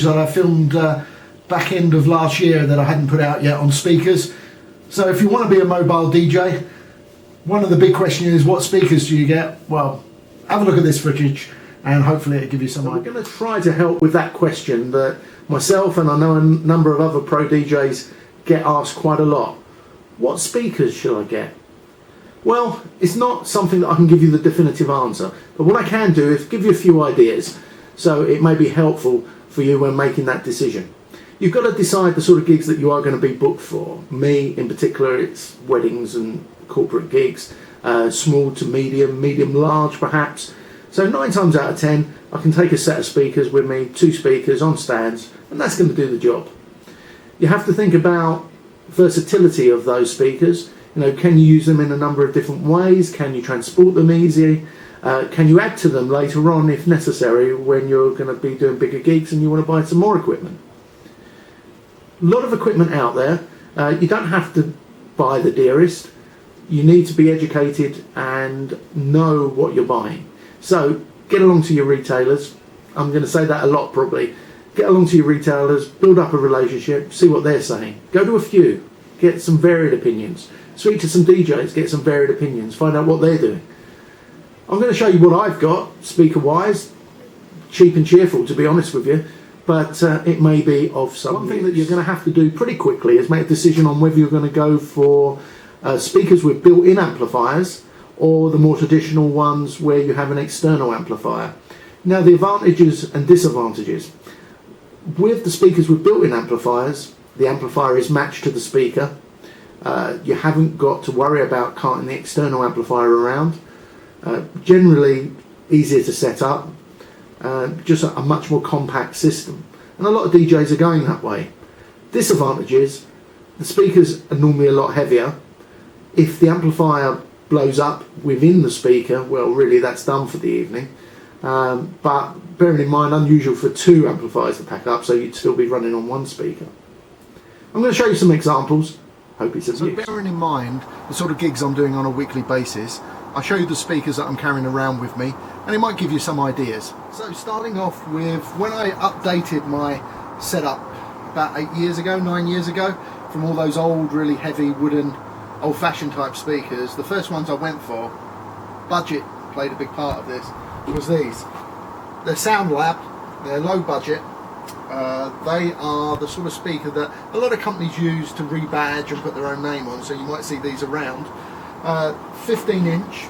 footage that I filmed back end of last year that I hadn't put out yet on speakers. So if you want to be a mobile DJ, one of the big questions is, what speakers do you get? Well, have a look at this footage and hopefully it'll give you some idea. We're going to try to help with that question that myself and I know a number of other pro DJs get asked quite a lot. What speakers should I get? Well, it's not something that I can give you the definitive answer, but what I can do is give you a few ideas, so it may be helpful for you when making that decision. You've got to decide the sort of gigs that you are going to be booked for. Me, in particular, it's weddings and corporate gigs, small to medium, medium large perhaps. So 9 times out of 10, I can take a set of speakers with me, 2 speakers on stands, and that's going to do the job. You have to think about versatility of those speakers. You know, can you use them in a number of different ways? Can you transport them easily? Can you add to them later on if necessary when you're going to be doing bigger gigs and you want to buy some more equipment? A lot of equipment out there. You don't have to buy the dearest. You need to be educated and know what you're buying. So get along to your retailers. I'm going to say that a lot probably. Get along to your retailers, build up a relationship, see what they're saying. Go to a few, get some varied opinions. Speak to some DJs, get some varied opinions, find out what they're doing. I'm going to show you what I've got, speaker-wise. Cheap and cheerful, to be honest with you, but it may be of some use. One thing that you're going to have to do pretty quickly is make a decision on whether you're going to go for speakers with built-in amplifiers or the more traditional ones where you have an external amplifier. Now, the advantages and disadvantages. With the speakers with built-in amplifiers, the amplifier is matched to the speaker. You haven't got to worry about carting the external amplifier around. Generally easier to set up, just a much more compact system. And a lot of DJs are going that way. Disadvantages, the speakers are normally a lot heavier. If the amplifier blows up within the speaker, well, really that's done for the evening. But bearing in mind, unusual for 2 amplifiers to pack up, so you'd still be running on 1 speaker. I'm going to show you some examples. Hope it's of use. So bearing in mind the sort of gigs I'm doing on a weekly basis, I'll show you the speakers that I'm carrying around with me, and it might give you some ideas. So starting off with, when I updated my setup about 8 years ago, 9 years ago, from all those old, really heavy wooden, old-fashioned type speakers, the first ones I went for, budget played a big part of this, was these. They're Sound Lab, they're low budget. They are the sort of speaker that a lot of companies use to rebadge and put their own name on, so you might see these around. 15-inch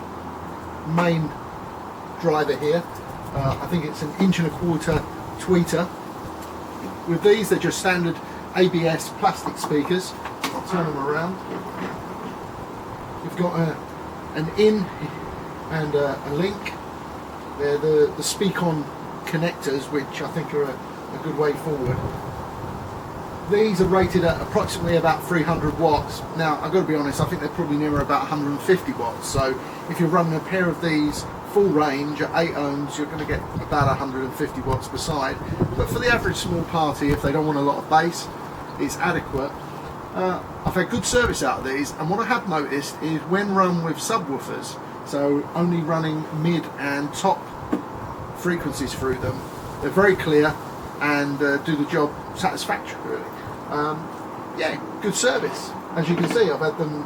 main driver here. I think it's an 1.25" tweeter. With these, they're just standard ABS plastic speakers. I'll turn them around. You've got an in and a link. They're the speak-on connectors, which I think are a good way forward. These are rated at approximately about 300 watts. Now, I've got to be honest, I think they're probably nearer about 150 watts. So if you're running a pair of these full range at 8 ohms, you're going to get about 150 watts per side. But for the average small party, if they don't want a lot of bass, it's adequate. I've had good service out of these, and what I have noticed is when run with subwoofers, so only running mid and top frequencies through them, they're very clear and do the job satisfactorily. Yeah, good service. As you can see, I've had them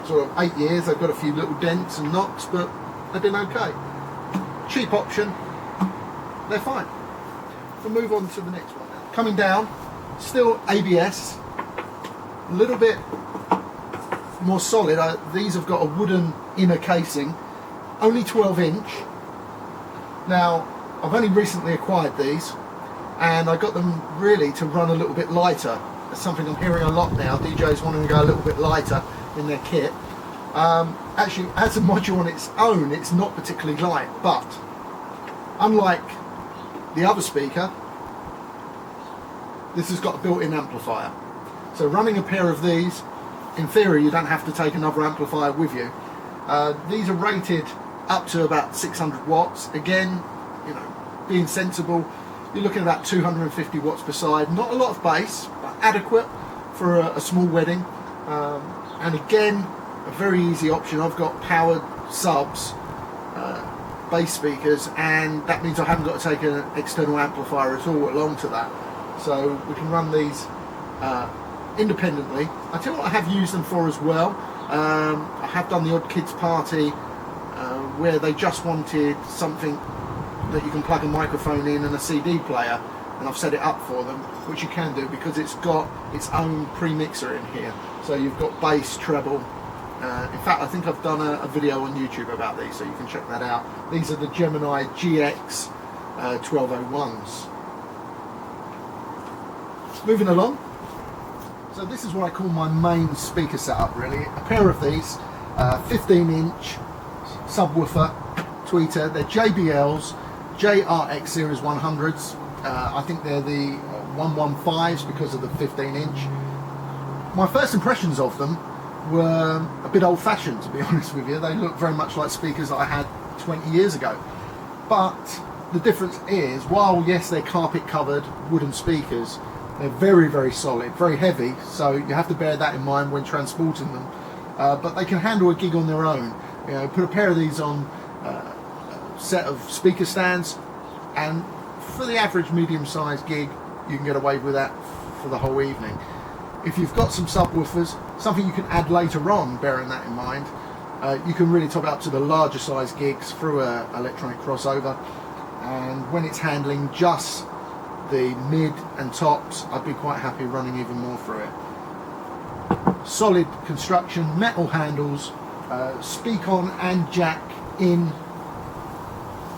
sort of 8 years. They've got a few little dents and knocks, but they've been okay. Cheap option, they're fine. We'll move on to the next one now. Coming down, still ABS, a little bit more solid. These have got a wooden inner casing, only 12-inch. Now, I've only recently acquired these, and I got them really to run a little bit lighter. That's something I'm hearing a lot now, DJs wanting to go a little bit lighter in their kit. Actually, as a module on its own, it's not particularly light, but unlike the other speaker, this has got a built-in amplifier. So running a pair of these, in theory, you don't have to take another amplifier with you. These are rated up to about 600 watts. Again, you know, being sensible, you're looking at about 250 watts per side. Not a lot of bass, but adequate for a small wedding. And again, a very easy option. I've got powered subs, bass speakers, and that means I haven't got to take an external amplifier at all along to that. so we can run these independently. I tell you what I have used them for as well. I have done the odd kids party where they just wanted something that you can plug a microphone in and a CD player, and I've set it up for them, which you can do because it's got its own pre-mixer in here. So you've got bass, treble. In fact, I think I've done a video on YouTube about these, so you can check that out. These are the Gemini Gx 1201s. Moving along. So this is what I call my main speaker setup, really. A pair of these, 15-inch subwoofer tweeter. They're JBL's JRX Series 100s. I think they're the 115s because of the 15-inch. My first impressions of them were a bit old-fashioned, to be honest with you. They look very much like speakers that I had 20 years ago. But the difference is, while yes, they're carpet-covered wooden speakers, they're very, very solid, very heavy, so you have to bear that in mind when transporting them. But they can handle a gig on their own. You know, put a pair of these on a set of speaker stands, and for the average medium-sized gig, you can get away with that for the whole evening. If you've got some subwoofers, something you can add later on, bearing that in mind, you can really top it up to the larger size gigs through an electronic crossover. And when it's handling just the mid and tops, I'd be quite happy running even more through it. Solid construction, metal handles, speak on and jack in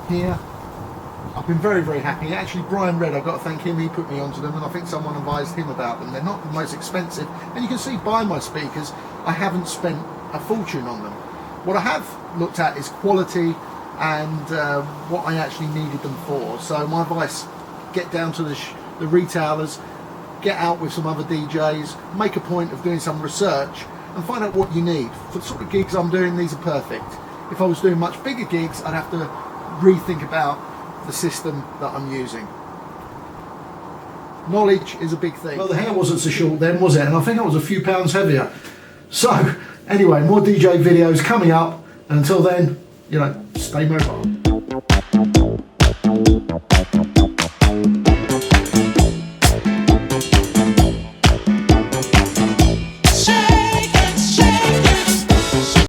here. I've been very, very happy. Actually, Brian Red, I've got to thank him, he put me onto them, and I think someone advised him about them. They're not the most expensive, and you can see by my speakers, I haven't spent a fortune on them. What I have looked at is quality and what I actually needed them for. So my advice, get down to the retailers, get out with some other DJs, make a point of doing some research, and find out what you need. For the sort of gigs I'm doing, these are perfect. If I was doing much bigger gigs, I'd have to rethink about the system that I'm using. Knowledge is a big thing. Well, the hair wasn't so short then, was it? And I think I was a few pounds heavier. So, anyway, more DJ videos coming up. And until then, you know, stay mobile.